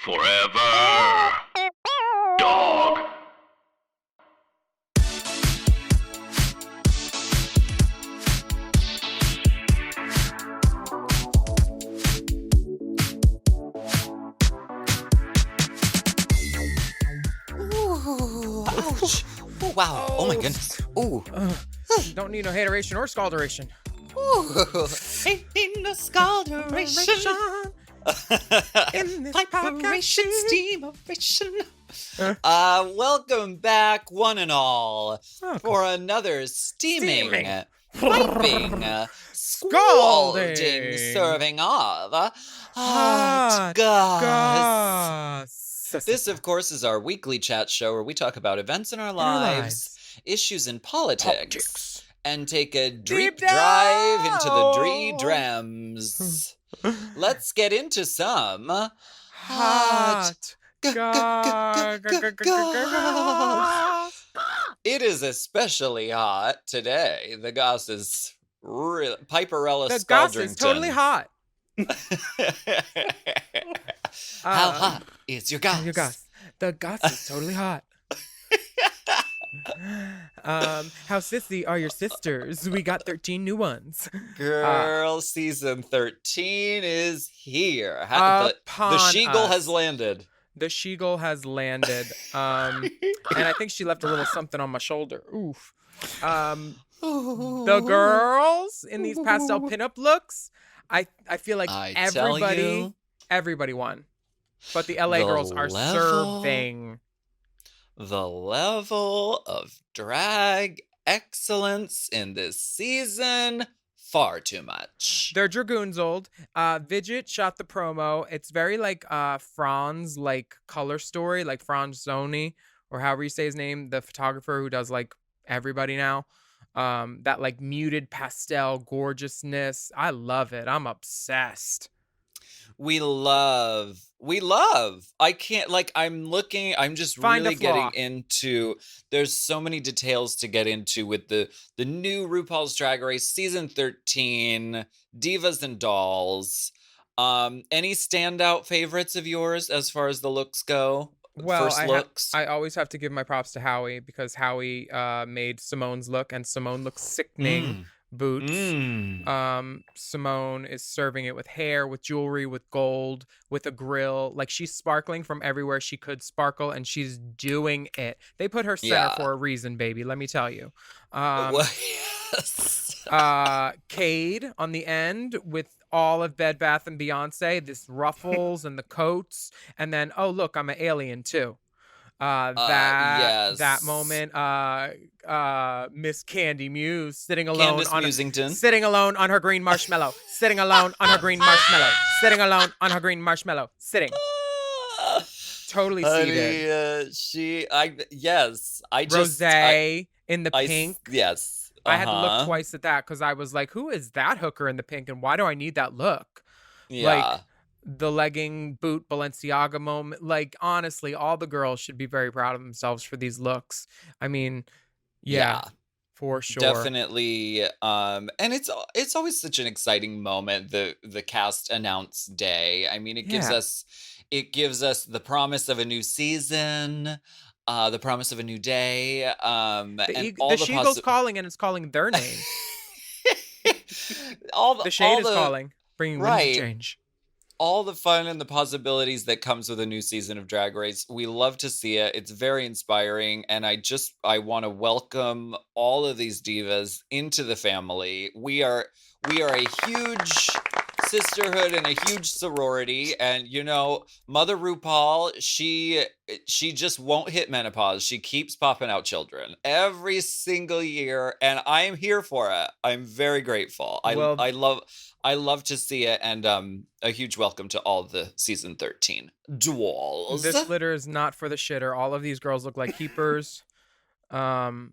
Forever. Dog. Ooh, ouch. Ooh, wow. Oh my goodness. Ooh. Don't need no hateration or scalderation. Ooh. Ain't need no scalderation. In this Piperation, podcast. steameration. Welcome back, one and all, for another steaming, piping, scalding serving of Hot Goss. This, of course, is our weekly chat show where we talk about events in our lives, issues in politics, and take a deep drive into the dree-drams. Let's get into some Hot Goss. It is especially hot today. The Goss is Piperella Scaldrington. The Goss is totally hot. How hot is your Goss? Your Goss. The Goss is totally hot. How sissy are your sisters? We got 13 new ones. Girl, season 13 is here. The she-gull has landed. The she-gull has landed. And I think she left a little something on my shoulder. Oof. The girls in these pastel pinup looks, I feel like everybody won. But the LA girls are serving. The level of drag excellence in this season, far too much. They're dragoons old. Vidget shot the promo. It's very like Franz, like color story, like Franz Zoni, or however you say his name, the photographer who does like everybody now. That like muted pastel gorgeousness. I love it. I'm obsessed. We love. I can't, like, I'm just really getting into, there's so many details to get into with the new RuPaul's Drag Race season 13, Divas and Dolls. Any standout favorites of yours as far as the looks go? Well, first looks? I always have to give my props to Howie because Howie made Simone's look, and Simone looks sickening. Boots. Simone is serving it with hair, with jewelry, with gold, with a grill. Like, she's sparkling from everywhere she could sparkle, and she's doing it. They put her center for a reason, baby. Let me tell you. Yes. Cade on the end with all of Bed Bath and Beyonce, this ruffles and the coats, and then look, I'm an alien too. That moment, Miss Candy Muse sitting alone on her green marshmallow, sitting alone on her green marshmallow, sitting alone on her green marshmallow, sitting. Totally seated. Rosé in the pink. Yes. I had to look twice at that because I was like, who is that hooker in the pink and why do I need that look? Yeah. Like, the legging boot Balenciaga moment. Like, honestly, all the girls should be very proud of themselves for these looks. I mean, yeah. For sure. Definitely. And it's always such an exciting moment, the cast announce day. I mean, it gives us the promise of a new season, the promise of a new day. The she-gull's calling, and it's calling their name. The shade is calling, bringing winds of change. All the fun and the possibilities that comes with a new season of Drag Race. We love to see it. It's very inspiring. And I want to welcome all of these divas into the family. We are a huge sisterhood and a huge sorority. And, you know, Mother RuPaul, she just won't hit menopause. She keeps popping out children every single year. And I'm here for it. I'm very grateful. I love to see it, and a huge welcome to all the season 13 duels. This litter is not for the shitter. All of these girls look like keepers. Gorgeous.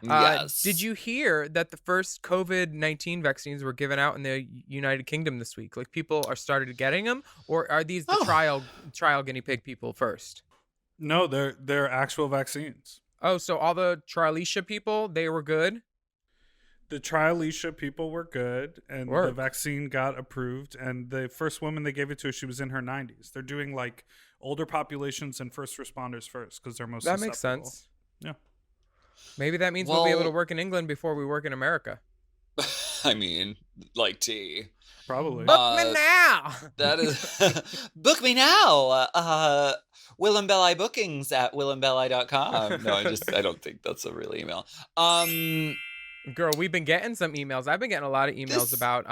Yes. Did you hear that the first COVID-19 vaccines were given out in the United Kingdom this week? Like, people are started getting them, or are these the trial guinea pig people first? No, they're actual vaccines. Oh, so all the Trialisha people, they were good? The Trialisha people were good, and the Work. vaccine got approved. And the first woman they gave it to, she was in her 90s. They're doing like older populations and first responders first because they're most That makes susceptible. sense. Yeah. Maybe that means we'll be able to Well- work in England before we work in America. I mean, like tea. Probably. Book me now. That is book me now. Willam Belli bookings at willambelli.com. No, I don't think that's a real email. Girl, we've been getting some emails. I've been getting a lot of emails This- about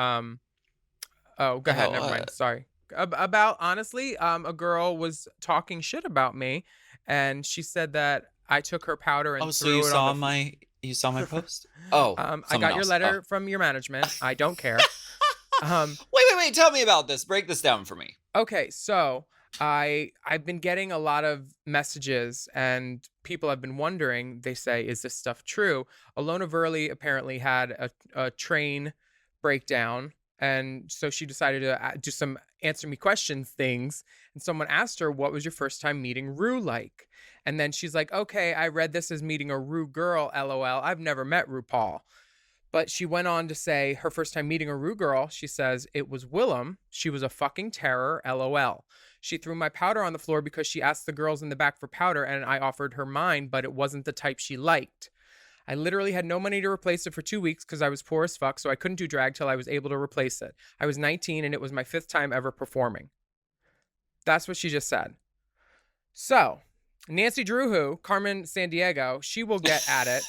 oh, go ahead, never mind. Sorry. About honestly, a girl was talking shit about me, and she said that I took her powder and so threw you it saw on the you saw my post? Oh, I someone got your else. letter from your management. I don't care. Wait. Tell me about this. Break this down for me. Okay, so I've been getting a lot of messages, and people have been wondering. They say, "Is this stuff true?" Alona Verley apparently had a train breakdown, and so she decided to do some answer me questions things. And someone asked her, "What was your first time meeting Rue like?" And then she's like, "Okay, I read this as meeting a Rue girl. LOL. I've never met RuPaul." But she went on to say her first time meeting a Rue girl, she says, "It was Willam. She was a fucking terror, LOL. She threw my powder on the floor because she asked the girls in the back for powder and I offered her mine, but it wasn't the type she liked. I literally had no money to replace it for 2 weeks because I was poor as fuck, so I couldn't do drag till I was able to replace it. I was 19 and it was my 5th time ever performing." That's what she just said. So, Nancy Drew, Carmen Sandiego, she will get at it.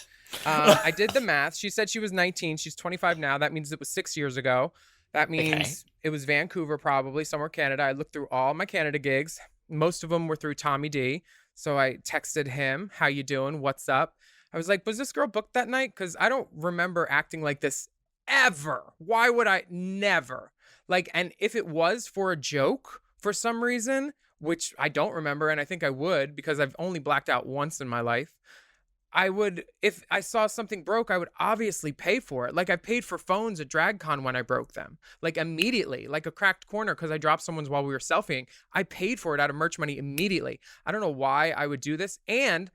I did the math. She said she was 19. She's 25 now. That means it was 6 years ago. That means it was Vancouver, probably somewhere Canada. I looked through all my Canada gigs. Most of them were through Tommy D. So I texted him, "How you doing? What's up?" I was like, "Was this girl booked that night? Because I don't remember acting like this ever. Why would I? Never. Like, and if it was for a joke for some reason, which I don't remember, and I think I would because I've only blacked out once in my life, I would, if I saw something broke, I would obviously pay for it. Like I paid for phones at DragCon when I broke them, like immediately, like a cracked corner because I dropped someone's while we were selfieing. I paid for it out of merch money immediately. I don't know why I would do this. And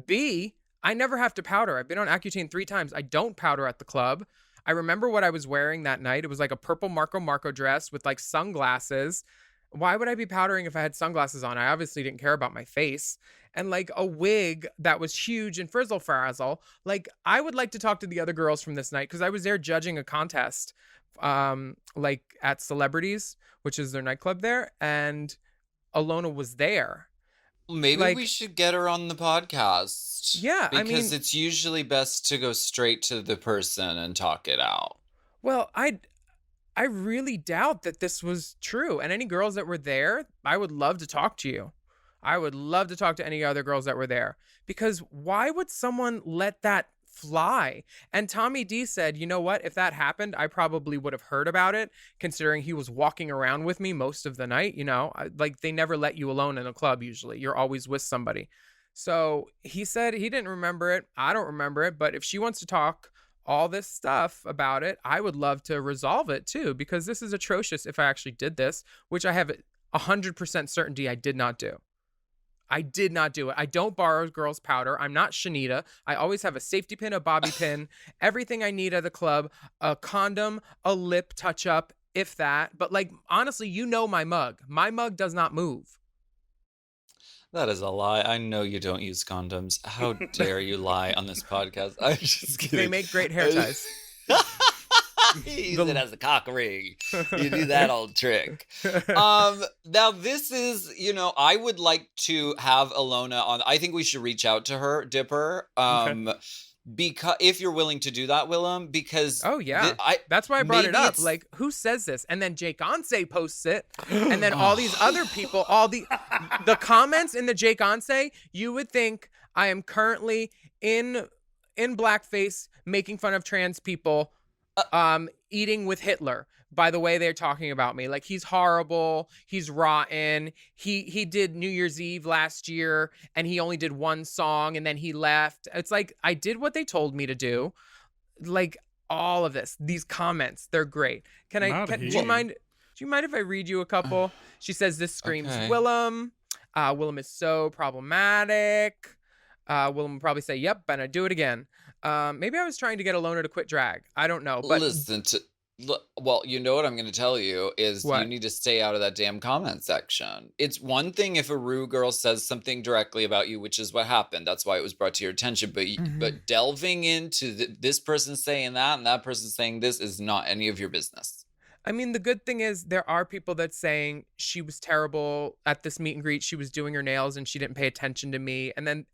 B, I never have to powder. I've been on Accutane 3 times. I don't powder at the club. I remember what I was wearing that night. It was like a purple Marco dress with like sunglasses. Why would I be powdering if I had sunglasses on? I obviously didn't care about my face. And like a wig that was huge and frizzle frazzle. Like I would like to talk to the other girls from this night because I was there judging a contest like at Celebrities, which is their nightclub there. And Alona was there. Maybe Like- we should get her on the podcast. Yeah, I Because mean- it's usually best to go straight to the person and talk it out. Well, I really doubt that this was true. And any girls that were there, I would love to talk to you. I would love to talk to any other girls that were there. Because why would someone let that fly? And Tommy D said, "You know what? If that happened, I probably would have heard about it, considering he was walking around with me most of the night. You know, like they never let you alone in a club usually. You're always with somebody." So he said he didn't remember it. I don't remember it. But if she wants to talk all this stuff about it, I would love to resolve it too, because this is atrocious if I actually did this, which I have 100% certainty I did not do. I did not do it. I don't borrow girls' powder. I'm not Shanita. I always have a safety pin, a bobby pin, everything I need at the club, a condom, a lip touch-up, if that. But like, honestly, you know my mug. My mug does not move. That is a lie. I know you don't use condoms. How dare you lie on this podcast? I'm just kidding. They make great hair ties. Use it as a cock ring. You do that old trick. Now this is, I would like to have Alona on. I think we should reach out to her, Dipper. Because if you're willing to do that, Willam, because Oh yeah, that's why I brought it maybe up. it's- Like, who says this? And then Jake Onse posts it, and then all these other people, all the comments in the Jake Onse, you would think I am currently in blackface making fun of trans people, eating with Hitler. By the way, they're talking about me. Like, he's horrible. He's rotten. He did New Year's Eve last year, and he only did one song, and then he left. It's like, I did what they told me to do. Like, all of this. These comments, they're great. Do you mind if I read you a couple? She says, "This screams Okay. Willam. Willam is so problematic." Willam will probably say, "Yep," and I do it again. Maybe I was trying to get Alona to quit drag. I don't know. But Well, you know what I'm going to tell you is What? you need to stay out of that damn comment section. It's one thing if a Rue girl says something directly about you, which is what happened. That's why it was brought to your attention. But delving into this person saying that and that person saying this is not any of your business. I mean, the good thing is there are people that saying she was terrible at this meet and greet. She was doing her nails and she didn't pay attention to me. And then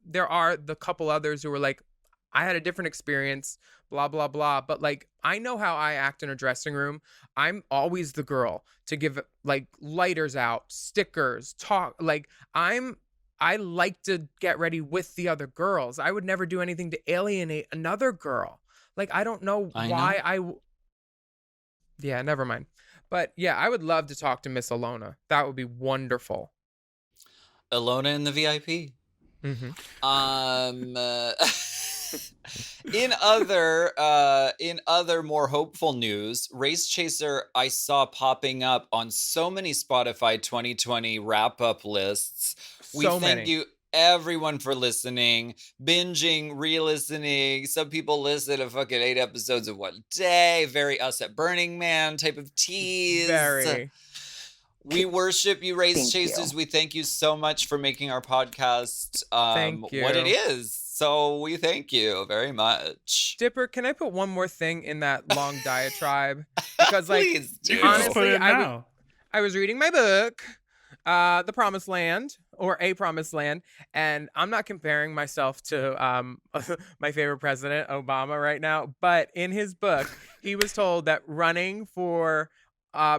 there are the couple others who were like, I had a different experience, blah, blah, blah. But like, I know how I act in a dressing room. I'm always the girl to give like lighters out, stickers, talk. Like I like to get ready with the other girls. I would never do anything to alienate another girl. Like, I don't know why yeah, never mind. But yeah, I would love to talk to Miss Alona. That would be wonderful. Alona in the VIP. Mm-hmm. In other more hopeful news, Race Chaser I saw popping up on so many Spotify 2020 wrap-up lists. We thank you everyone for listening, binging, re-listening. Some people listen to fucking 8 episodes in one day. Very Us at Burning Man type of tease. Very. We worship you, Race Chasers. We thank you so much for making our podcast what it is. So we thank you very much. Dipper, can I put one more thing in that long diatribe? Because like, Please do. honestly, I was reading my book, The Promised Land, or A Promised Land, and I'm not comparing myself to my favorite president, Obama, right now, but in his book, he was told that running for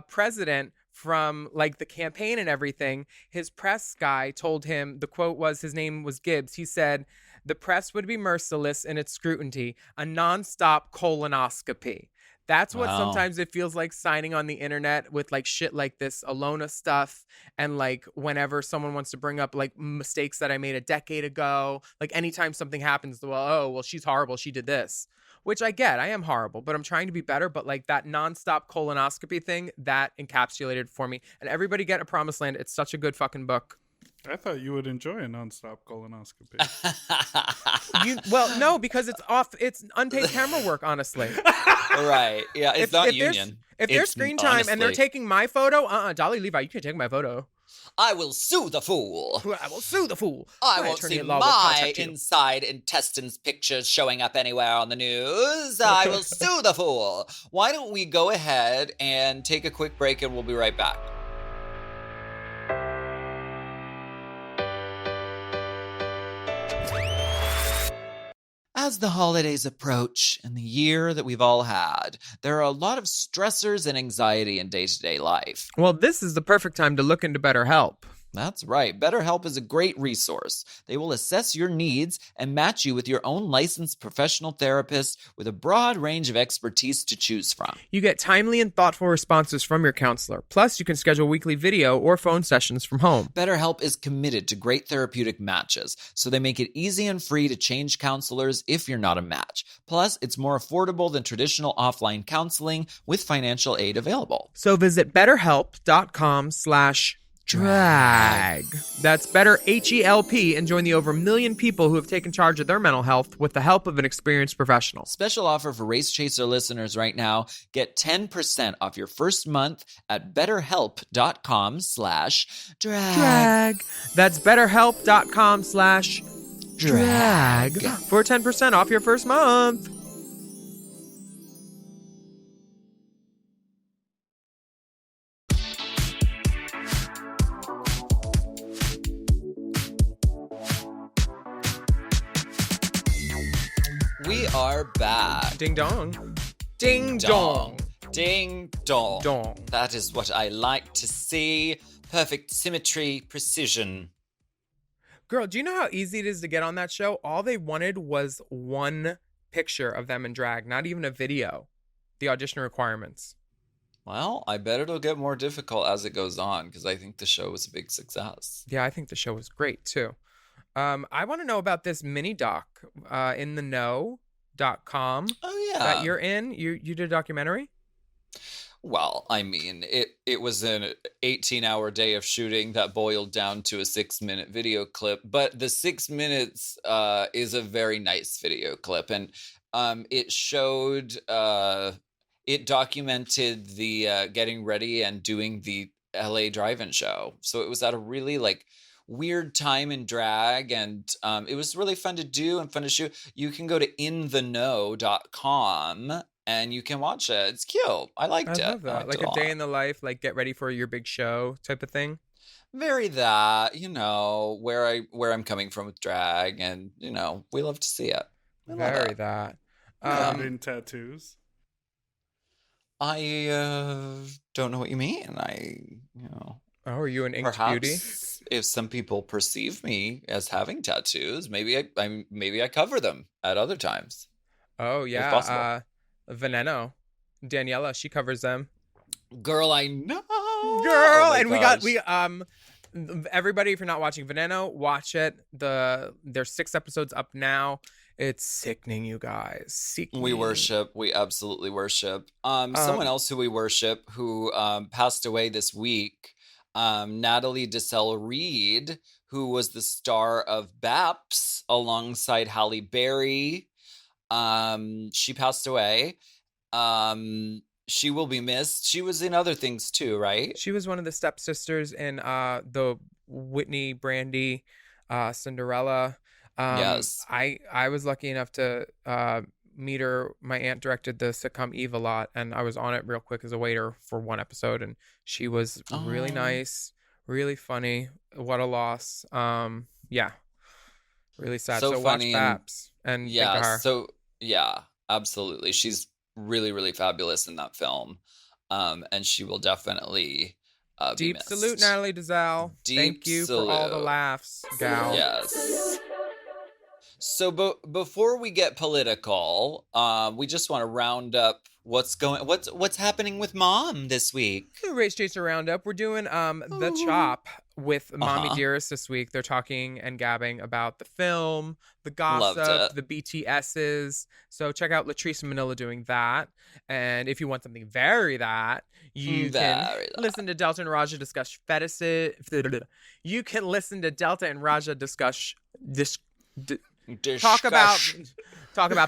president from like the campaign and everything, his press guy told him, the quote was, his name was Gibbs, he said, the press would be merciless in its scrutiny, a nonstop colonoscopy. That's what sometimes it feels like signing on the internet with like shit like this Alona stuff. And like whenever someone wants to bring up like mistakes that I made a decade ago, like anytime something happens, well, she's horrible. She did this, which I get. I am horrible, but I'm trying to be better. But like that nonstop colonoscopy thing, that encapsulated for me. And everybody get A Promised Land. It's such a good fucking book. I thought you would enjoy a nonstop colonoscopy. Well, no, because it's unpaid camera work, honestly. Right. Yeah, it's not union. If there's screen time honestly, and they're taking my photo, Dolly Levi, you can't take my photo. I will sue the fool. I will sue the fool. I won't see my inside intestines pictures showing up anywhere on the news. I will sue the fool. Why don't we go ahead and take a quick break and we'll be right back. As the holidays approach and the year that we've all had, there are a lot of stressors and anxiety in day-to-day life. Well, this is the perfect time to look into BetterHelp. That's right. BetterHelp is a great resource. They will assess your needs and match you with your own licensed professional therapist with a broad range of expertise to choose from. You get timely and thoughtful responses from your counselor. Plus, you can schedule weekly video or phone sessions from home. BetterHelp is committed to great therapeutic matches, so they make it easy and free to change counselors if you're not a match. Plus, it's more affordable than traditional offline counseling with financial aid available. So visit betterhelp.com/drag. That's better H-E-L-P and join the over 1 million people who have taken charge of their mental health with the help of an experienced professional. Special offer for Race Chaser listeners right now. Get 10% off your first month at betterhelp.com/drag. That's betterhelp.com/drag for 10% off your first month. We are back. Ding dong. Ding dong. Ding dong. Dong. That is what I like to see. Perfect symmetry, precision. Girl, do you know how easy it is to get on that show? All they wanted was one picture of them in drag, not even a video. The audition requirements. Well, I bet it'll get more difficult as it goes on because I think the show was a big success. Yeah, I think the show was great too. I want to know about this mini doc, inthenoknow.com. Oh, yeah. That you're in. You did a documentary? Well, I mean, it was an 18-hour day of shooting that boiled down to a 6-minute video clip, but the 6 minutes is a very nice video clip, and it showed it documented the getting ready and doing the LA drive-in show. So it was at a really like weird time in drag, and it was really fun to do and fun to shoot. You can go to intheknow.com and you can watch it. It's cute. I liked I it. love I that. liked Like it a day lot. in the life, like get ready for your big show type of thing. Very that, where I'm coming from with drag, and we love to see it. We love Very it. that. Yeah. Covered in tattoos. I don't know what you mean. Oh, are you an inked beauty? Perhaps if some people perceive me as having tattoos, maybe I cover them at other times. Oh It's yeah. possible. Veneno. Daniela, she covers them. Girl, I know. Girl, Oh my and gosh. everybody, if you're not watching Veneno, watch it. There's 6 episodes up now. It's sickening, you guys. Sickening. We worship. We absolutely worship. Someone else who we worship who passed away this week, Natalie Desselle Reid, who was the star of Baps alongside Halle Berry. She passed away. She will be missed. She was in other things too, right? She was one of the stepsisters in the Whitney Brandy Cinderella. Yes. I was lucky enough to meet her. My aunt directed the sitcom Eve a lot, and I was on it real quick as a waiter for one episode, and she was really Oh. nice, really funny. What a loss. Yeah, really sad. So So watch funny and- Baps and think Yeah. of her. So yeah, absolutely. She's really, really fabulous in that film. And she will definitely be Deep salute, missed. Natalie Desselle. Thank Deep you for all the salute. laughs, gal. Yes. So before we get political, we just want to round up what's happening with Mom this week. The Race Chaser Roundup. We're doing the Chop with Mommy Uh-huh. Dearest this week. They're talking and gabbing about the film, the Loved gossip, it. the BTSs. So check out Latrice Manila doing that. And if you want something very that, you can Very that. listen to Delta and Raja discuss fetishes. You can listen to Delta and Raja discuss talk about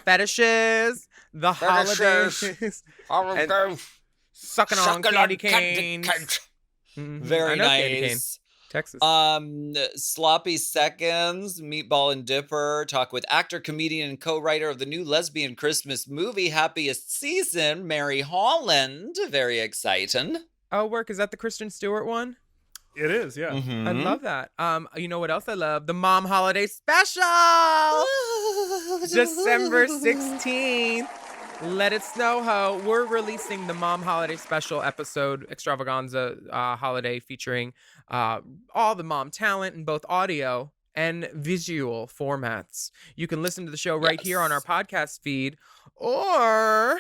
fetishes, the Fetishes. holidays, and sucking on candy canes. Mhm. I Very know candy cane. nice. Texas. Sloppy Seconds, Meatball and Dipper talk with actor, comedian, and co-writer of the new lesbian Christmas movie Happiest Season, Mary Holland. Very exciting. Oh, work, is that the Kristen Stewart one? It is, yeah. Mhm. I love that. You know what else I love? The Mom Holiday Special, December 16th. Let it snow, ho. We're releasing the Mom Holiday Special episode extravaganza holiday featuring all the mom talent in both audio and visual formats. You can listen to the show right here on our Yes. podcast feed, or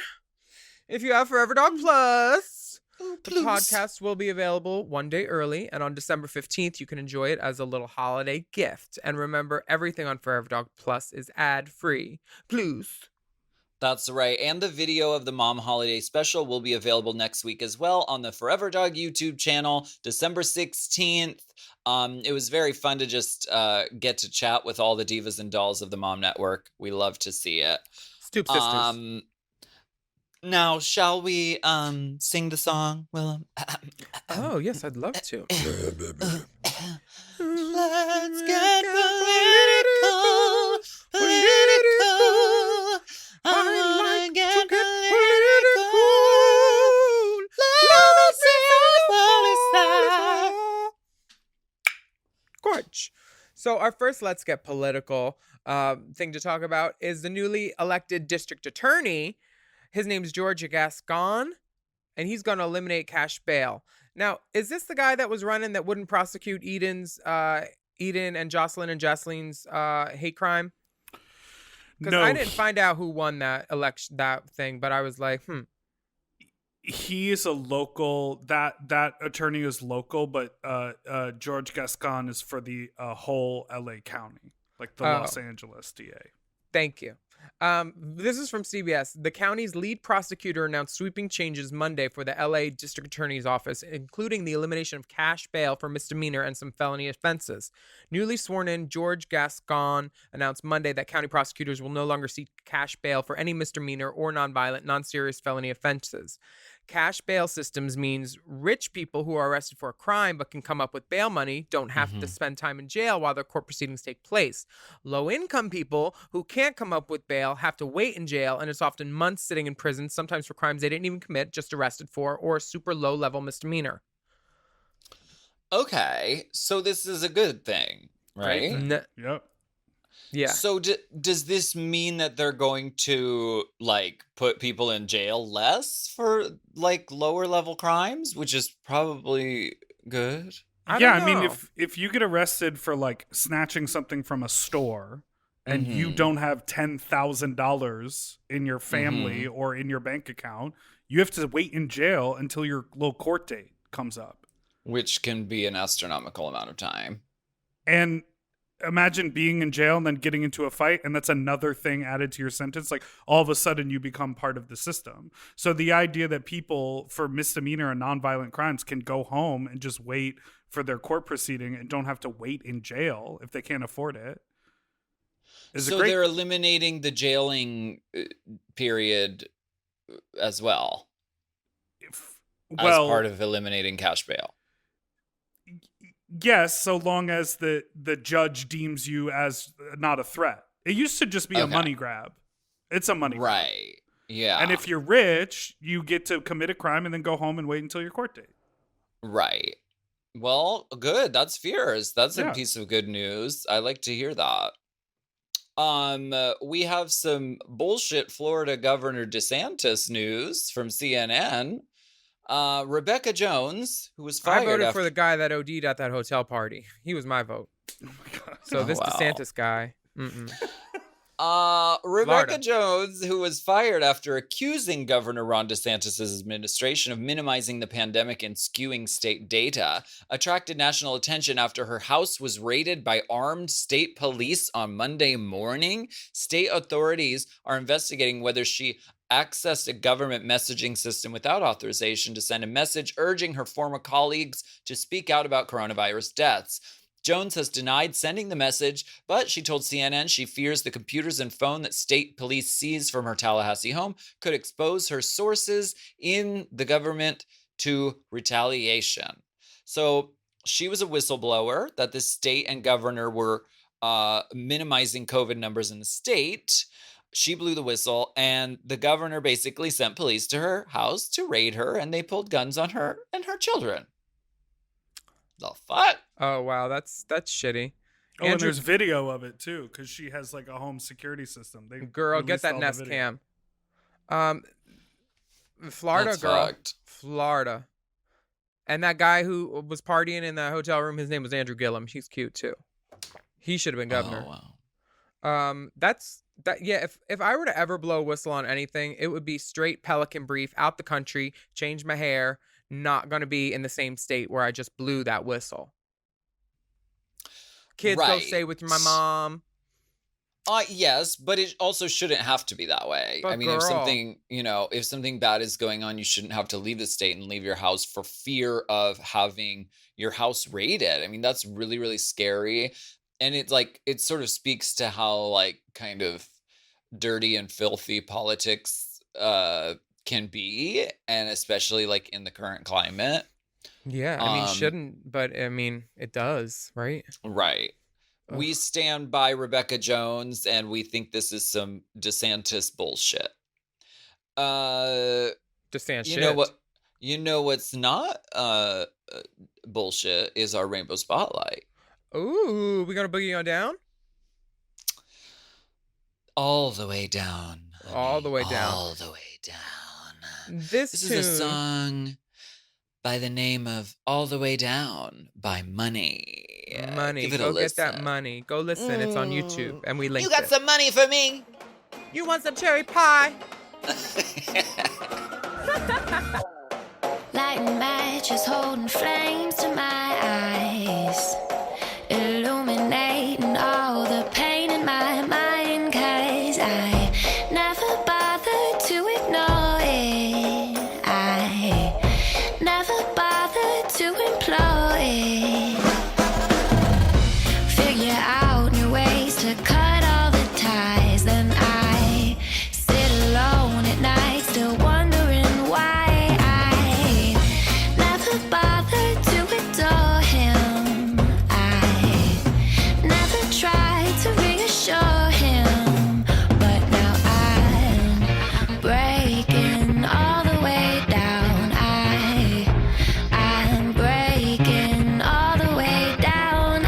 if you have Forever Dog Plus, the podcast will be available one day early, and on December 15th, you can enjoy it as a little holiday gift. And remember, everything on Forever Dog Plus is ad-free. Plus. That's right. And the video of the Mom Holiday Special will be available next week as well on the Forever Dog YouTube channel, December 16th. It was very fun to just get to chat with all the divas and dolls of the Mom Network. We love to see it. Stoop Sisters. Now, shall we sing the song, Willam? Oh, yes, I'd love to. Let's get political, political. I like to get political. Gorge. So our first Let's Get Political thing to talk about is the newly elected district attorney. His name's George Gascon, and he's going to eliminate cash bail. Now, is this the guy that was running that wouldn't prosecute Eden and Jocelyn and Jesseline's hate crime? Because No, I didn't find out who won that election, that thing, but I was like, he is a local. That attorney is local, but George Gascon is for the whole LA County, like the Oh. Los Angeles DA. Thank you. This is from CBS. The county's lead prosecutor announced sweeping changes Monday for the LA District Attorney's Office, including the elimination of cash bail for misdemeanor and some felony offenses. Newly sworn in George Gascon announced Monday that county prosecutors will no longer seek cash bail for any misdemeanor or nonviolent, non-serious felony offenses. Cash bail systems means rich people who are arrested for a crime but can come up with bail money don't have to spend time in jail while their court proceedings take place. Low-income people who can't come up with bail have to wait in jail, and it's often months sitting in prison, sometimes for crimes they didn't even commit, just arrested for, or a super low-level misdemeanor. Okay, so this is a good thing, right? Yep. Yeah. So does this mean that they're going to like put people in jail less for like lower level crimes, which is probably good? I mean, if you get arrested for like snatching something from a store and you don't have $10,000 in your family or in your bank account, you have to wait in jail until your little court date comes up, which can be an astronomical amount of time. And imagine being in jail and then getting into a fight, and that's another thing added to your sentence. Like, all of a sudden you become part of the system. So the idea that people for misdemeanor and nonviolent crimes can go home and just wait for their court proceeding and don't have to wait in jail if they can't afford it is so they're eliminating the jailing period as well, as part of eliminating cash bail. Yes, so long as the judge deems you as not a threat. It used to just be a money grab. It's a money grab. Right. Yeah. And if you're rich, you get to commit a crime and then go home and wait until your court date. Right. Well, good. That's fierce. That's a piece of good news. I like to hear that. We have some bullshit Florida Governor DeSantis news from CNN. Rebecca Jones, who was fired. I voted for the guy that OD'd at that hotel party. He was my vote. Oh my God. So this DeSantis guy. Rebecca Florida. Jones, who was fired after accusing Governor Ron DeSantis' administration of minimizing the pandemic and skewing state data, attracted national attention after her house was raided by armed state police on Monday morning. State authorities are investigating whether she accessed a government messaging system without authorization to send a message urging her former colleagues to speak out about coronavirus deaths. Jones has denied sending the message, but she told CNN she fears the computers and phone that state police seized from her Tallahassee home could expose her sources in the government to retaliation. So she was a whistleblower that the state and governor were minimizing COVID numbers in the state. She blew the whistle, and the governor basically sent police to her house to raid her, and they pulled guns on her and her children. The fuck? Oh wow, that's shitty. Oh, and there's video of it too, because she has like a home security system. Girl, get that Nest Cam. Florida That's girl, fucked. Florida. And that guy who was partying in the hotel room, his name was Andrew Gillum. He's cute too. He should have been governor. Oh, wow. Yeah, if I were to ever blow a whistle on anything, it would be straight Pelican brief, out the country, change my hair, not going to be in the same state where I just blew that whistle. Kids, go stay with my mom. Yes, but it also shouldn't have to be that way. But I mean, if something bad is going on, you shouldn't have to leave the state and leave your house for fear of having your house raided. I mean, that's really, really scary. And it sort of speaks to how like kind of dirty and filthy politics can be, and especially like in the current climate. Yeah, I mean, shouldn't, but I mean, it does, right? Right. Ugh. We stand by Rebecca Jones, and we think this is some DeSantis bullshit. DeSantis. You know what's not bullshit is our Rainbow Spotlight. Ooh, we got a boogie on down? All the way down. Honey. All the way down. All the way down. This is a song by the name of All the Way Down by Munny. Money. Go get that money. Go listen. It's on YouTube. And we linked it. You got some money for me? You want some cherry pie? Lighting matches, holding flames to my eyes, illuminating all the pain in my mind, 'cause I to employ. Figure out new ways to cut all the ties. Then I sit alone at night, still wondering why I never bothered to adore him. I never tried to reassure him, but now I'm breaking all the way down. I'm breaking all the way down.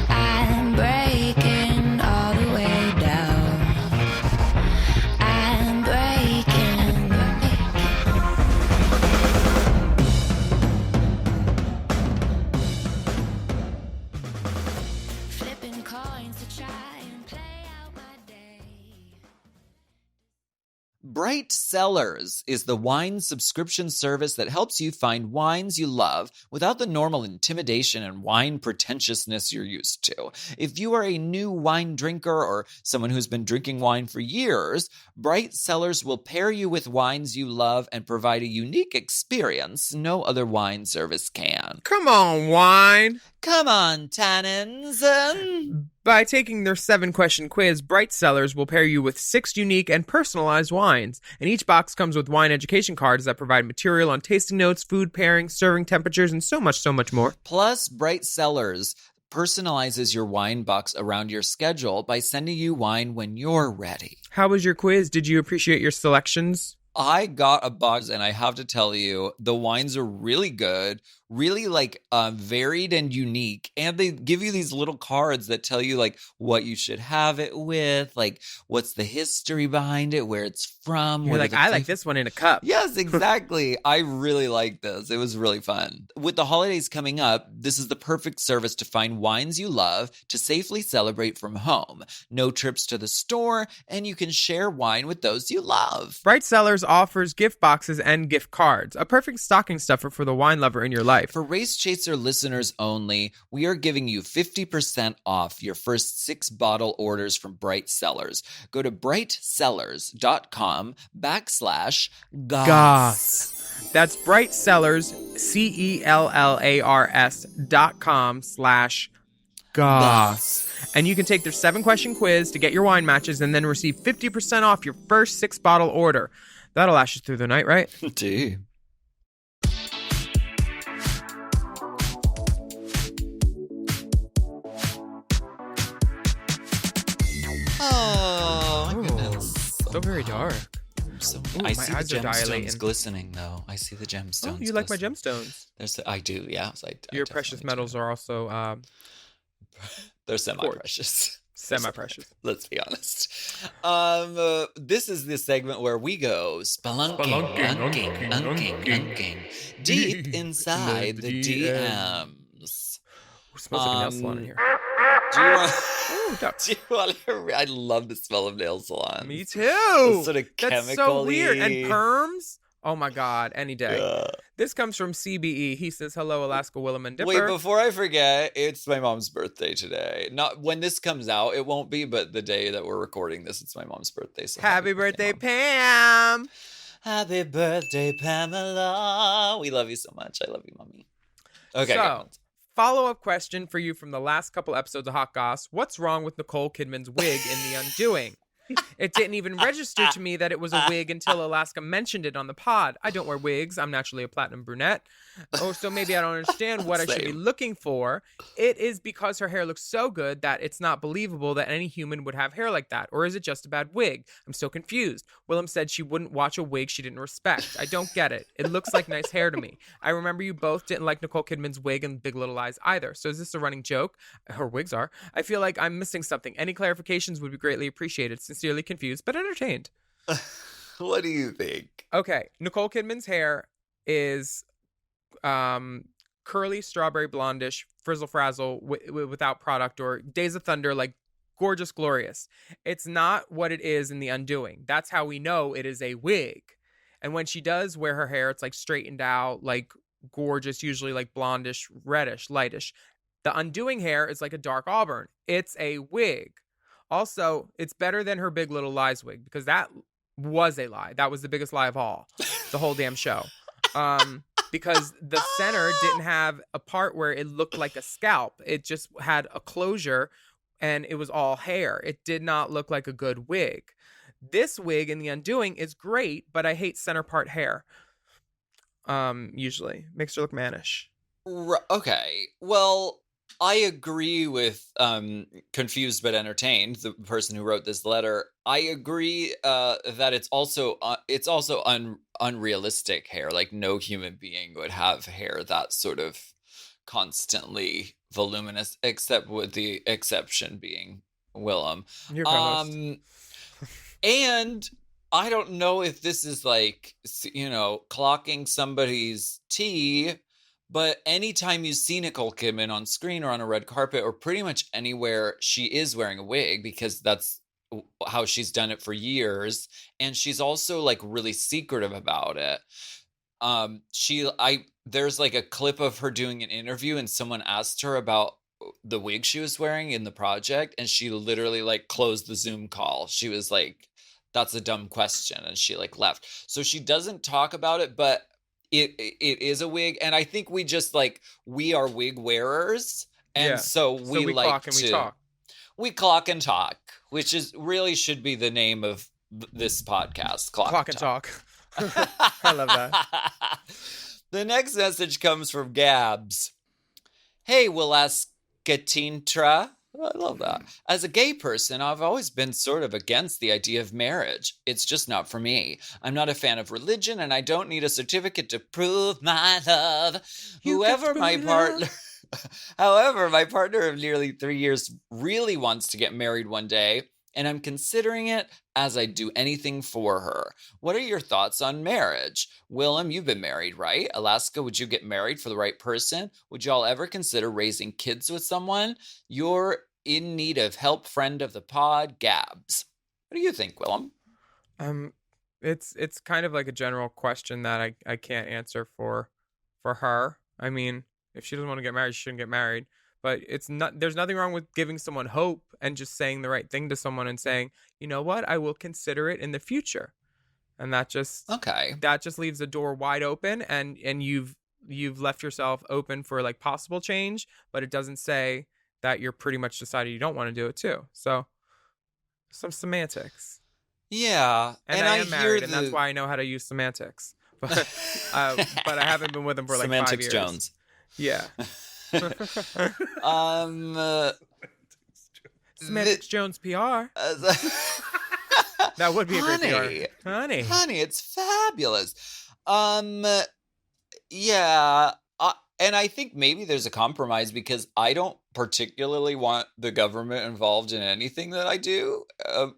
I'm breaking all the way down. I'm breaking. Flipping coins to try and play out my day. Bright Cellars is the wine subscription service that helps you find wines you love without the normal intimidation and wine pretentiousness you're used to. If you are a new wine drinker or someone who's been drinking wine for years, Bright Cellars will pair you with wines you love and provide a unique experience no other wine service can. Come on, wine. Come on, tannins. By taking their 7-question quiz, Bright Cellars will pair you with 6 unique and personalized wines. And each box comes with wine education cards that provide material on tasting notes, food pairings, serving temperatures, and so much more. Plus, Bright Cellars personalizes your wine box around your schedule by sending you wine when you're ready. How was your quiz? Did you appreciate your selections? I got a box, and I have to tell you, the wines are really good, really varied and unique. And they give you these little cards that tell you what you should have it with, what's the history behind it, where it's from. You're like, I like this one in a cup. Yes, exactly. I really like this. It was really fun. With the holidays coming up, this is the perfect service to find wines you love to safely celebrate from home. No trips to the store, and you can share wine with those you love. Bright Cellars offers gift boxes and gift cards, a perfect stocking stuffer for the wine lover in your life. For Race Chaser listeners only, we are giving you 50% off your first 6 bottle orders from Bright Cellars. Go to brightcellars.com/goss. That's Bright Cellars, CELLARS.com/goss. And you can take their 7-question quiz to get your wine matches and then receive 50% off your first 6 bottle order. That'll last you through the night, right? Gee. Oh, my goodness. So very dark. Ooh, I my see the eyes are gemstones dilating. glistening, though. I see the gemstones. Oh, you like my glistening. gemstones? I do, yeah. I Your precious definitely metals are also They're semi-precious. semi-precious. Let's be honest. This is the segment where we go spelunking, deep inside the DMs. Ooh, smells like a nail salon in here. Do you want? Ooh, Do you want to? I love the smell of nail salons. me too. It's sort of That's so weird. And chemical-y. perms? Oh my God, any day. Yeah. This comes from CBE. He says, hello, Alaska, Willam, and Dipper. Wait, before I forget, it's my mom's birthday today. Not when this comes out, it won't be, but the day that we're recording this, it's my mom's birthday. So Happy birthday, Mom. Pam. Happy birthday, Pamela. We love you so much. I love you, Mommy. Okay. So, follow-up question for you from the last couple episodes of Hot Goss. What's wrong with Nicole Kidman's wig in The Undoing? It didn't even register to me that it was a wig until Alaska mentioned it on the pod. I don't wear wigs. I'm naturally a platinum brunette. Oh, so maybe I don't understand what I should be Same. looking for. It is because her hair looks so good that it's not believable that any human would have hair like that. Or is it just a bad wig? I'm so confused. Willam said she wouldn't watch a wig she didn't respect. I don't get it. It looks like nice hair to me. I remember you both didn't like Nicole Kidman's wig and Big Little Lies either. So is this a running joke? Her wigs are. I feel like I'm missing something. Any clarifications would be greatly appreciated. Sincerely confused, but entertained. What do you think? Okay, Nicole Kidman's hair is curly, strawberry blondish, frizzle frazzle without product, or Days of Thunder, like gorgeous, glorious. It's not what it is in The Undoing. That's how we know it is a wig. And when she does wear her hair, it's like straightened out, like gorgeous, usually like blondish, reddish, lightish. The Undoing hair is like a dark auburn. It's a wig. Also, it's better than her Big Little Lies wig, because that was a lie. That was the biggest lie of all. The whole damn show. because the center didn't have a part where it looked like a scalp. It just had a closure and it was all hair. It did not look like a good wig. This wig in The Undoing is great, but I hate center part hair. Usually makes her look mannish. Okay. Well, I agree with Confused but Entertained, the person who wrote this letter. I agree that it's also unrealistic hair. Like, no human being would have hair that sort of constantly voluminous, except with the exception being Willam. Your co-host. And I don't know if this is like, clocking somebody's tea, but anytime you see Nicole Kidman on screen or on a red carpet or pretty much anywhere, she is wearing a wig because that's how she's done it for years. And she's also like really secretive about it. There's like a clip of her doing an interview and someone asked her about the wig she was wearing in the project, and she literally like closed the Zoom call. She was like, that's a dumb question, and she like left. So she doesn't talk about it, but it is a wig, and I think we just like, we are wig wearers, and so we like clock and to we talk. We clock and talk, which is really should be the name of this podcast. Clock and talk. I love that. The next message comes from Gabs. Hey, Willaskatintra. I love that. As a gay person, I've always been sort of against the idea of marriage. It's just not for me. I'm not a fan of religion, and I don't need a certificate to prove my love. However, my partner of nearly 3 years really wants to get married one day, and I'm considering it as I do anything for her. What are your thoughts on marriage? Willam, you've been married, right? Alaska, would you get married for the right person? Would y'all ever consider raising kids with someone? You're in need of help, friend of the pod, Gabs. What do you think, Willam? It's kind of like a general question that I can't answer for her. I mean, if she doesn't want to get married, she shouldn't get married. But there's nothing wrong with giving someone hope and just saying the right thing to someone and saying, you know what, I will consider it in the future. And that just leaves the door wide open, and you've left yourself open for like possible change, but it doesn't say that you're pretty much decided you don't want to do it too. So some semantics. Yeah. And I am married, and that's why I know how to use semantics. But I haven't been with him for like 5 years. Semantics Jones. Yeah. Semantics Jones PR. That would be a great PR. Honey, it's fabulous. Yeah. And I think maybe there's a compromise because I don't particularly want the government involved in anything that I do,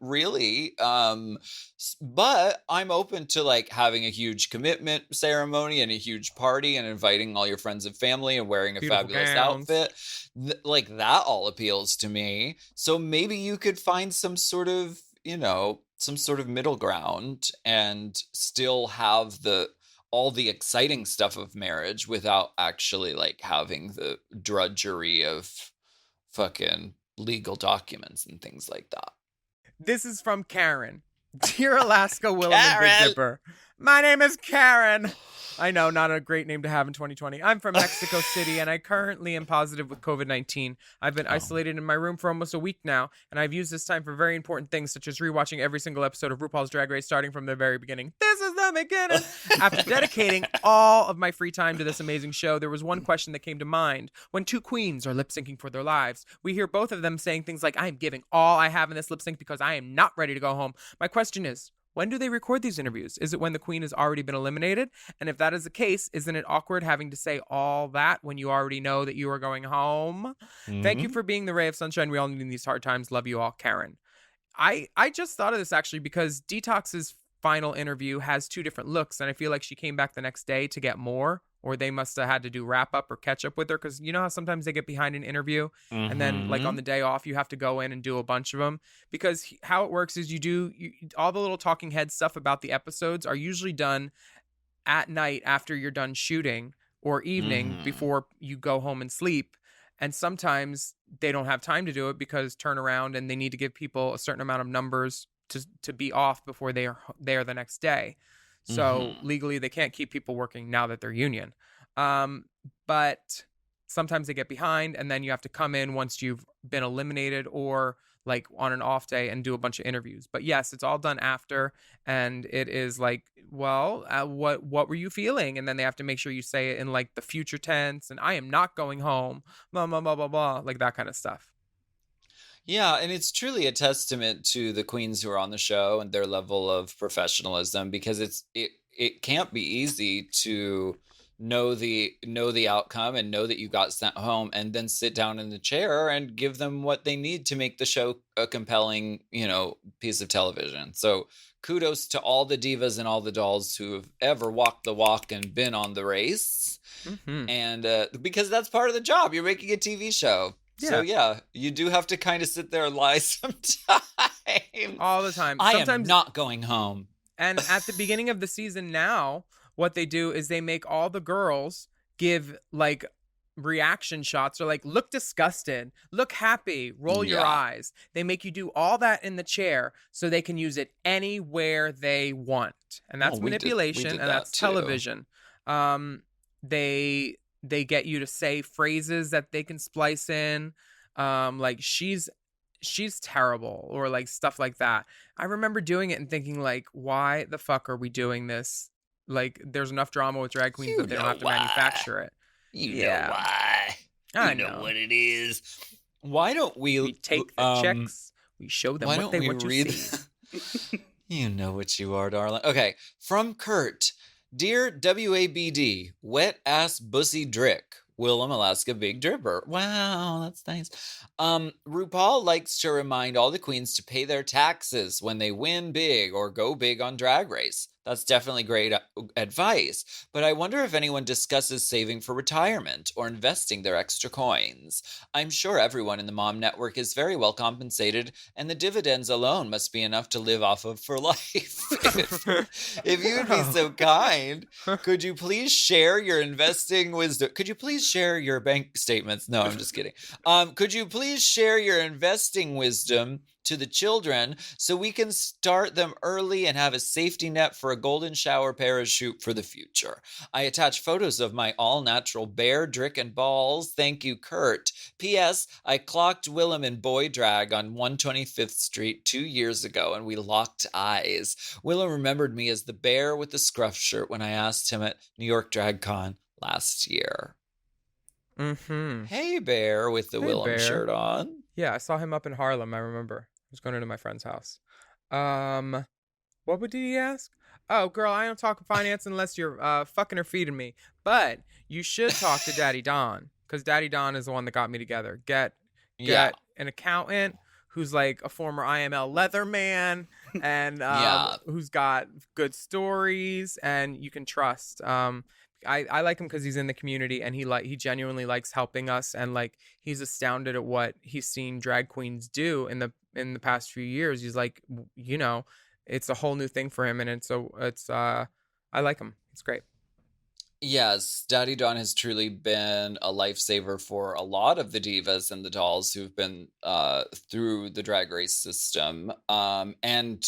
really. But I'm open to like having a huge commitment ceremony and a huge party and inviting all your friends and family and wearing a Beautiful fabulous gowns. outfit. Like that all appeals to me. So maybe you could find some sort of middle ground and still have all the exciting stuff of marriage without actually like having the drudgery of fucking legal documents and things like that. This is from Karen. Dear Alaska, Willam, and Big Dipper. My name is Karen. I know, not a great name to have in 2020. I'm from Mexico City, and I currently am positive with COVID-19. I've been isolated in my room for almost a week now, and I've used this time for very important things, such as rewatching every single episode of RuPaul's Drag Race starting from the very beginning. This is the beginning! After dedicating all of my free time to this amazing show, there was one question that came to mind. When two queens are lip-syncing for their lives, we hear both of them saying things like, I am giving all I have in this lip-sync because I am not ready to go home. My question is, when do they record these interviews? Is it when the queen has already been eliminated? And if that is the case, isn't it awkward having to say all that when you already know that you are going home? Mm-hmm. Thank you for being the ray of sunshine we all need in these hard times. Love you all, Karen. I just thought of this actually because Detox's final interview has two different looks, and I feel like she came back the next day to get more, or they must have had to do wrap up or catch up with her, because you know how sometimes they get behind an interview and then like on the day off you have to go in and do a bunch of them, because how it works is all the little talking head stuff about the episodes are usually done at night after you're done shooting, or evening before you go home and sleep. And sometimes they don't have time to do it because turnaround, and they need to give people a certain amount of numbers to be off before they are there the next day. So legally, they can't keep people working now that they're union. But sometimes they get behind, and then you have to come in once you've been eliminated or like on an off day and do a bunch of interviews. But yes, it's all done after, and it is like, well, what were you feeling? And then they have to make sure you say it in like the future tense, and I am not going home, blah blah blah blah blah, like that kind of stuff. Yeah, and it's truly a testament to the queens who are on the show and their level of professionalism, because it can't be easy to know the outcome and know that you got sent home and then sit down in the chair and give them what they need to make the show a compelling, piece of television. So kudos to all the divas and all the dolls who have ever walked the walk and been on the race. And because that's part of the job. You're making a TV show. Yeah. So yeah, you do have to kind of sit there and lie sometimes. All the time. I am not going home. And at the beginning of the season now, what they do is they make all the girls give like reaction shots, or like, look disgusted, look happy, roll your eyes. They make you do all that in the chair so they can use it anywhere they want. And that's manipulation, and that's television. They get you to say phrases that they can splice in. Like she's terrible, or like stuff like that. I remember doing it and thinking like, why the fuck are we doing this? Like, there's enough drama with drag queens that they don't have to manufacture it. You know why. I know what it is. Why don't we take the checks? We show them what they want to see. You know what you are, darling. Okay, from Kurt. Dear WABD, wet ass bussy drick. Willam, Alaska, Big Dripper. Wow, that's nice. RuPaul likes to remind all the queens to pay their taxes when they win big or go big on Drag Race. That's definitely great advice, but I wonder if anyone discusses saving for retirement or investing their extra coins. I'm sure everyone in the Mom Network is very well compensated, and the dividends alone must be enough to live off of for life. If you would be so kind, could you please share your investing wisdom? Could you please share your bank statements? No, I'm just kidding. Could you please share your investing wisdom to the children so we can start them early and have a safety net for a golden shower parachute for the future? I attach photos of my all-natural bear, drick, and balls. Thank you, Kurt. P.S. I clocked Willam in boy drag on 125th Street 2 years ago, and we locked eyes. Willam remembered me as the bear with the scruff shirt when I asked him at New York Drag Con last year. Hey, bear with the Willam shirt on. Yeah, I saw him up in Harlem, I remember. I was going into my friend's house. What did he ask? Oh, girl, I don't talk finance unless you're fucking or feeding me. But you should talk to Daddy Don, because Daddy Don is the one that got me together. Get an accountant who's like a former IML leather man, and who's got good stories and you can trust. I like him because he's in the community, and he genuinely likes helping us, and like he's astounded at what he's seen drag queens do in the past few years. He's like, it's a whole new thing for him, and I like him. It's great. Yes, Daddy Don has truly been a lifesaver for a lot of the divas and the dolls who've been through the Drag Race system. And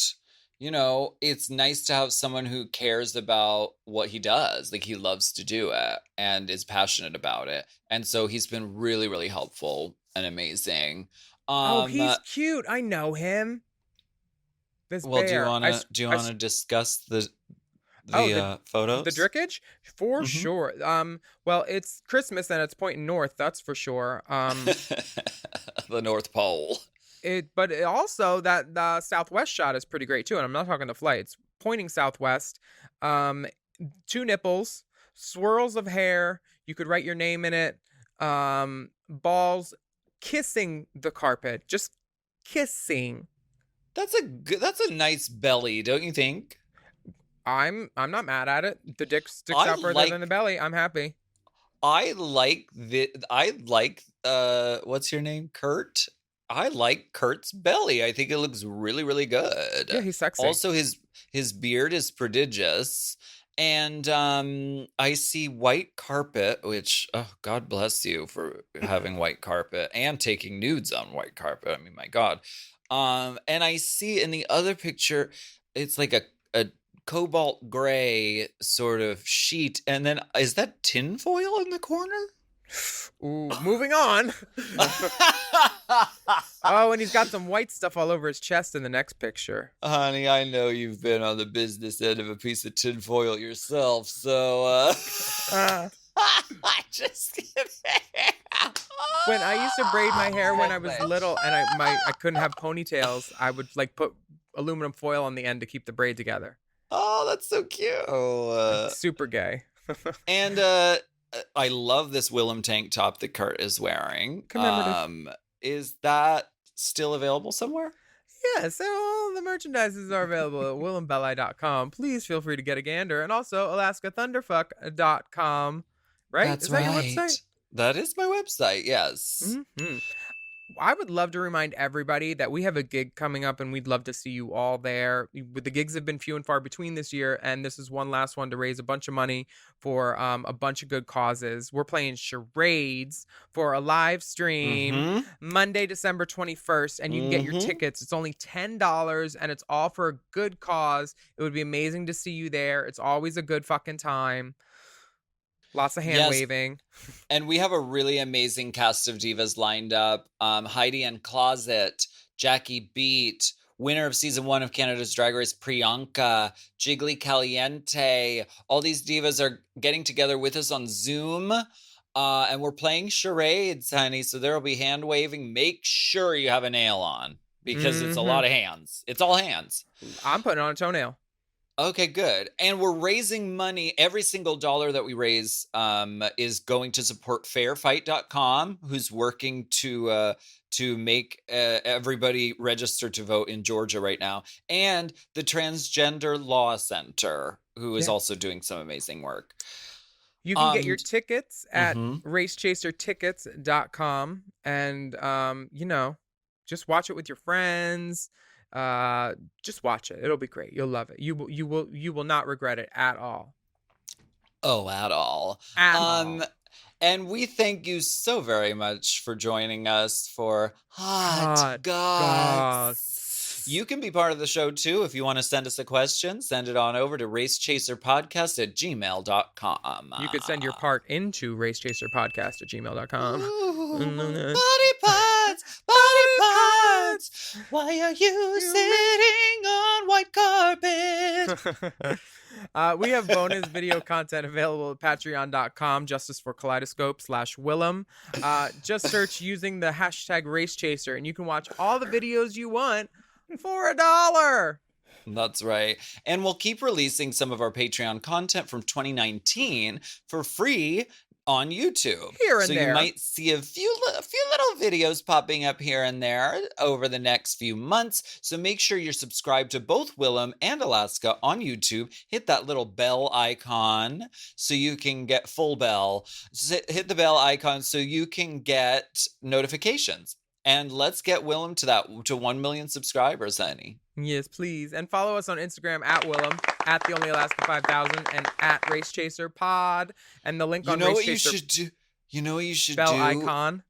it's nice to have someone who cares about what he does. Like, he loves to do it and is passionate about it. And so he's been really, really helpful and amazing. He's cute. I know him. This well, bear. do you want to discuss the photos? The drickage? For sure. Well, it's Christmas and it's pointing north, that's for sure. The North Pole. But also the southwest shot is pretty great too, and I'm not talking the flights. Pointing southwest, 2 nipples, swirls of hair. You could write your name in it. Balls kissing the carpet, just kissing. That's a nice belly, don't you think? I'm not mad at it. The dick sticks out further than the belly. I'm happy. I like what's your name, Kurt? I like Kurt's belly. I think it looks really, really good. Yeah, he's sexy. Also, his beard is prodigious. And I see white carpet, which, God bless you for having white carpet and taking nudes on white carpet. I mean, my God. And I see in the other picture, it's like a cobalt gray sort of sheet. And then is that tinfoil in the corner? Ooh, moving on. Oh, and he's got some white stuff all over his chest in the next picture. Honey, I know you've been on the business end of a piece of tinfoil yourself, so just kidding. When I used to braid my hair when I was little and I couldn't have ponytails, I would like put aluminum foil on the end to keep the braid together. Oh, that's so cute. Super gay. And I love this Willam tank top that Kurt is wearing. Commemorative. Is that still available somewhere? Yeah, so all the merchandises are available at willambelli.com. Please feel free to get a gander. And also alaskathunderfuck.com. Right? That's Is that right. your website? That is my website, yes. Mm-hmm. I would love to remind everybody that we have a gig coming up and we'd love to see you all there. The gigs have been few and far between this year, and this is one last one to raise a bunch of money for a bunch of good causes. We're playing Charades for a live stream Monday, December 21st, and you can get your tickets. It's only $10, and it's all for a good cause. It would be amazing to see you there. It's always a good fucking time. Lots of hand waving. And we have a really amazing cast of divas lined up. Heidi and Closet, Jackie Beat, winner of season 1 of Canada's Drag Race, Priyanka, Jiggly Caliente. All these divas are getting together with us on Zoom. And we're playing charades, honey. So there will be hand waving. Make sure you have a nail on because it's a lot of hands. It's all hands. I'm putting on a toenail. Okay, good. And we're raising money. Every single dollar that we raise is going to support fairfight.com, who's working to make everybody register to vote in Georgia right now, and the Transgender Law Center, who is also doing some amazing work. You can get your tickets at racechasertickets.com and, just watch it with your friends. Just watch it. It'll be great. You'll love it. You will not regret it at all. Oh, at all. And we thank you so very much for joining us for Hot Goss. You can be part of the show too. If you want to send us a question, send it on over to racechaserpodcast@gmail.com. You could send your part into racechaserpodcast@gmail.com. Body parts, body parts. Why are you sitting on white carpet? We have bonus video content available at patreon.com, Justice for Kaleidoscope /Willam. Just search using the hashtag Race Chaser, and you can watch all the videos you want for $1. That's right. And we'll keep releasing some of our Patreon content from 2019 for free on YouTube. Here and so there. You might see a few little videos popping up here and there over the next few months. So make sure you're subscribed to both Willam and Alaska on YouTube. Hit that little bell icon so you can get full bell. Hit the bell icon so you can get notifications. And let's get Willam to 1 million subscribers, honey. Yes, please. And follow us on Instagram at Willam, at the Only Alaska 5000, and at Race Chaser Pod. And the link on Race Chaser. You know what you should bell do? icon.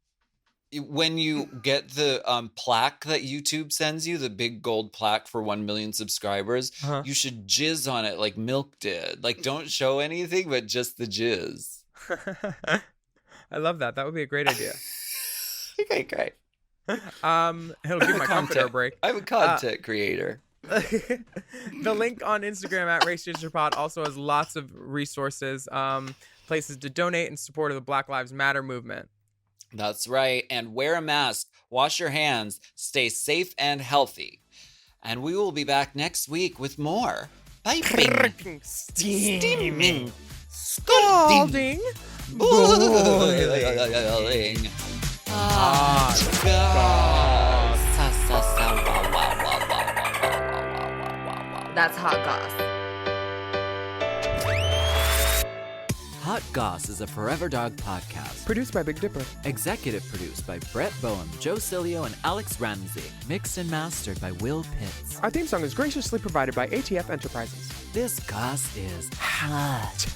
When you get the plaque that YouTube sends you, the big gold plaque for 1 million subscribers, you should jizz on it like Milk did. Like, don't show anything, but just the jizz. I love that. That would be a great idea. Okay, great. It'll give my comforter a break. I'm a content creator. The link on Instagram at Race Chaser Pod also has lots of resources, places to donate in support of the Black Lives Matter movement. That's right. And wear a mask, wash your hands, stay safe and healthy. And we will be back next week with more piping, steaming, scalding, boiling. Hot Goss. That's Hot Goss. Hot Goss is a Forever Dog podcast. Produced by Big Dipper. Executive produced by Brett Boehm, Joe Cilio, and Alex Ramsey. Mixed and mastered by Will Pitts. Our theme song is graciously provided by ATF Enterprises. This Goss is hot.